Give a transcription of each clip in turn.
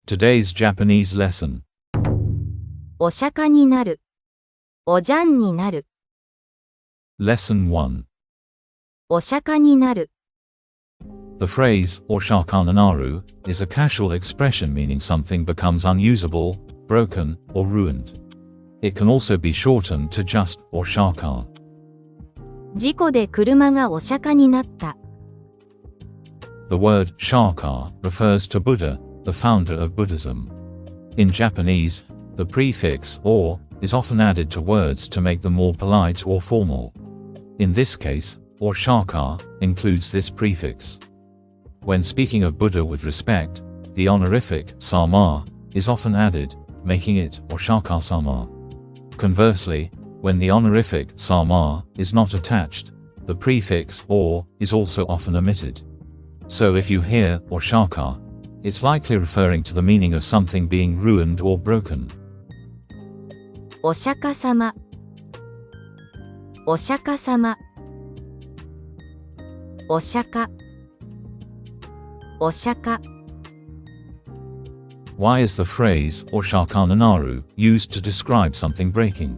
Today's Japanese lesson. お釈迦になる。おじゃんになる。Lesson 1. お釈迦になる。The phrase, Oshaka naru, is a casual expression meaning something becomes unusable, broken, or ruined. It can also be shortened to just Oshaka. 事故で車がお釈迦になった。The word shaka refers to Buddha, the founder of Buddhism. In Japanese, the prefix or is often added to words to make them more polite or formal. In this case, Oshaka includes this prefix. When speaking of Buddha with respect, the honorific sama is often added, making it Oshaka-sama. Conversely, when the honorific sama is not attached, the prefix or is also often omitted. So if you hear Oshaka, it's likely referring to the meaning of something being ruined or broken. お釈迦様。お釈迦様。お釈迦。お釈迦。Why is the phrase Oshaka naru used to describe something breaking?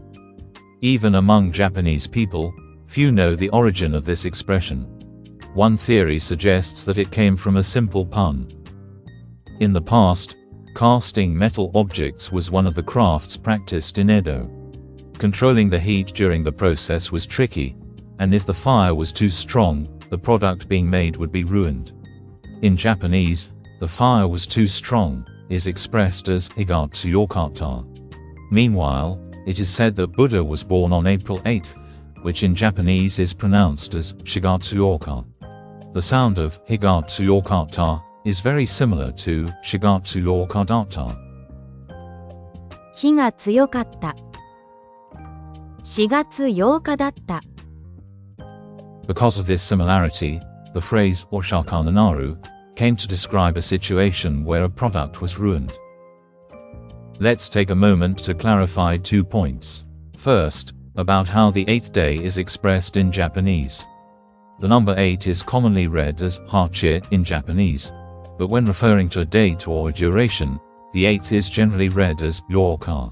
Even among Japanese people, few know the origin of this expression. One theory suggests that it came from a simple pun. In the past, casting metal objects was one of the crafts practiced in Edo. Controlling the heat during the process was tricky, and if the fire was too strong, the product being made would be ruined. In Japanese, the fire was too strong is expressed as higatsuyokata. Meanwhile, it is said that Buddha was born on April 8th, which in Japanese is pronounced as shigatsuyoka. The sound of higatsuyokata is very similar to shigatsuyokadata. 日が強かった。4月8日だった。Because of this similarity, the phrase Oshaka naru came to describe a situation where a product was ruined. Let's take a moment to clarify 2 points. First, about how the 8th day is expressed in Japanese. The number 8 is commonly read as hachi in Japanese, but when referring to a date or a duration, the 8th is generally read as yoka.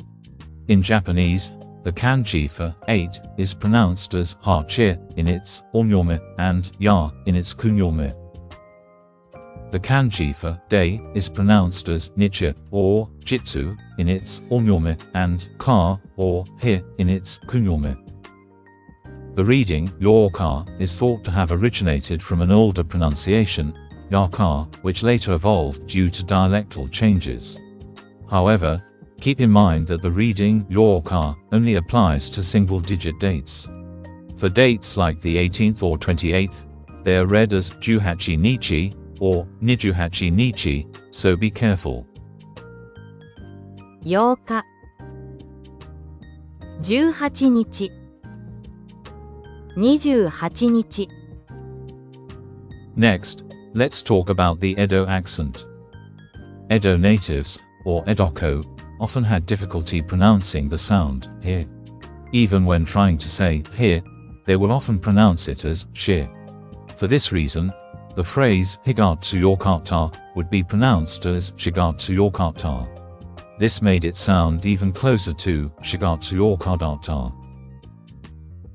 In Japanese, the kanji for 8 is pronounced as hachi in its onyome and ya in its kunyome. The kanji for day is pronounced as nichi or jitsu in its onyome and ka or hi in its kunyome. The reading yoka is thought to have originated from an older pronunciation, yaka, which later evolved due to dialectal changes. However, keep in mind that the reading yoka only applies to single-digit dates. For dates like the 18th or 28th, they are read as juhachi nichi or nijuhachi nichi, so be careful. 8日。18日。28日。Next, let's talk about the Edo accent. Edo natives, or Edoko, often had difficulty pronouncing the sound here. Even when trying to say here, they will often pronounce it as shi. For this reason, the phrase higatsuyokata would be pronounced as shigatsuyokata. This made it sound even closer to shigatsuyokadata.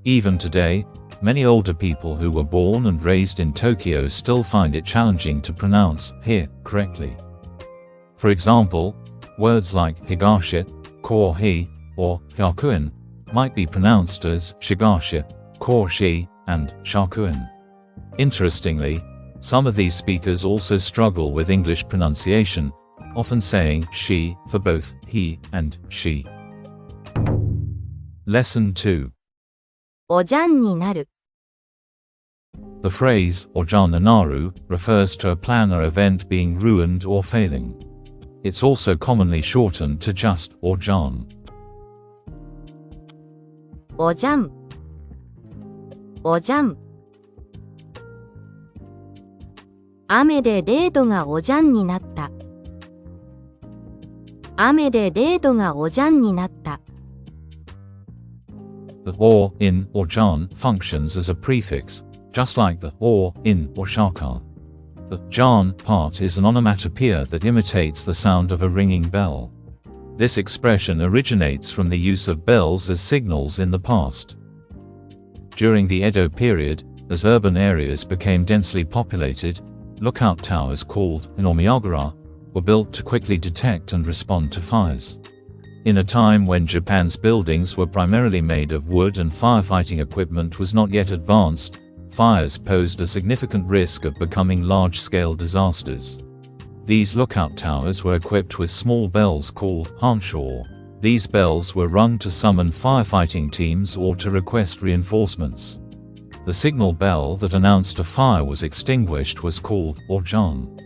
Even today, many older people who were born and raised in Tokyo still find it challenging to pronounce here correctly. For example, words like higashi, kohi, or hyakuin might be pronounced as shigashi, koshi, and shakuin. Interestingly, some of these speakers also struggle with English pronunciation, often saying she for both he and she. Lesson 2. おじゃんになる。The phrase Ojan naru refers to a plan or event being ruined or failing. It's also commonly shortened to just Ojan. おじゃん。おじゃん。雨でデートがおじゃんになった。雨でデートがおじゃんになった。The or in Ojan functions as a prefix, just like the or in Oshaka. The Ojan part is an onomatopoeia that imitates the sound of a ringing bell. This expression originates from the use of bells as signals in the past. During the Edo period, as urban areas became densely populated, lookout towers called inomiyagara were built to quickly detect and respond to fires. In a time when Japan's buildings were primarily made of wood and firefighting equipment was not yet advanced, fires posed a significant risk of becoming large-scale disasters. These lookout towers were equipped with small bells called hansho. These bells were rung to summon firefighting teams or to request reinforcements. The signal bell that announced a fire was extinguished was called Ojan.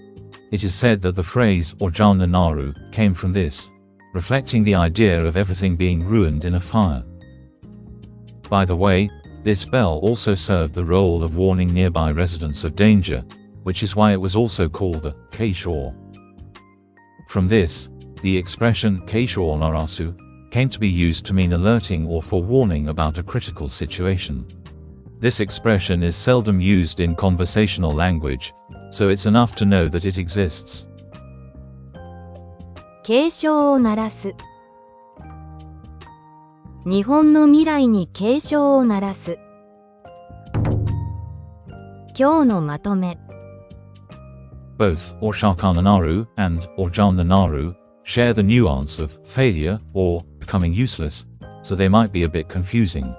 It is said that the phrase Ojan no naru came from this, reflecting the idea of everything being ruined in a fire. By the way, this bell also served the role of warning nearby residents of danger, which is why it was also called a keisho. From this, the expression keisho narasu came to be used to mean alerting or forewarning about a critical situation. This expression is seldom used in conversational language, so it's enough to know that it exists. 警鐘を鳴らす。日本の未来に警鐘を鳴らす。今日のまとめ。Both Oshaka naru and Ojan naru share the nuance of failure or becoming useless, so they might be a bit confusing.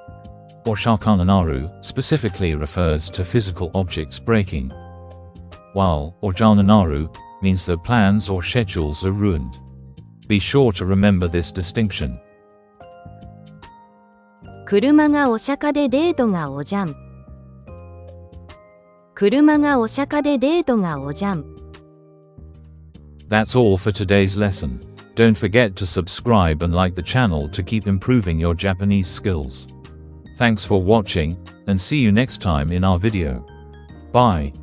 Oshaka naru specifically refers to physical objects breaking, while Ojan naru means that plans or schedules are ruined. Be sure to remember this distinction. 車がお釈迦でデートがおじゃん。車がお釈迦でデートがおじゃん。That's all for today's lesson. Don't forget to subscribe and like the channel to keep improving your Japanese skills. Thanks for watching, and see you next time in our video. Bye.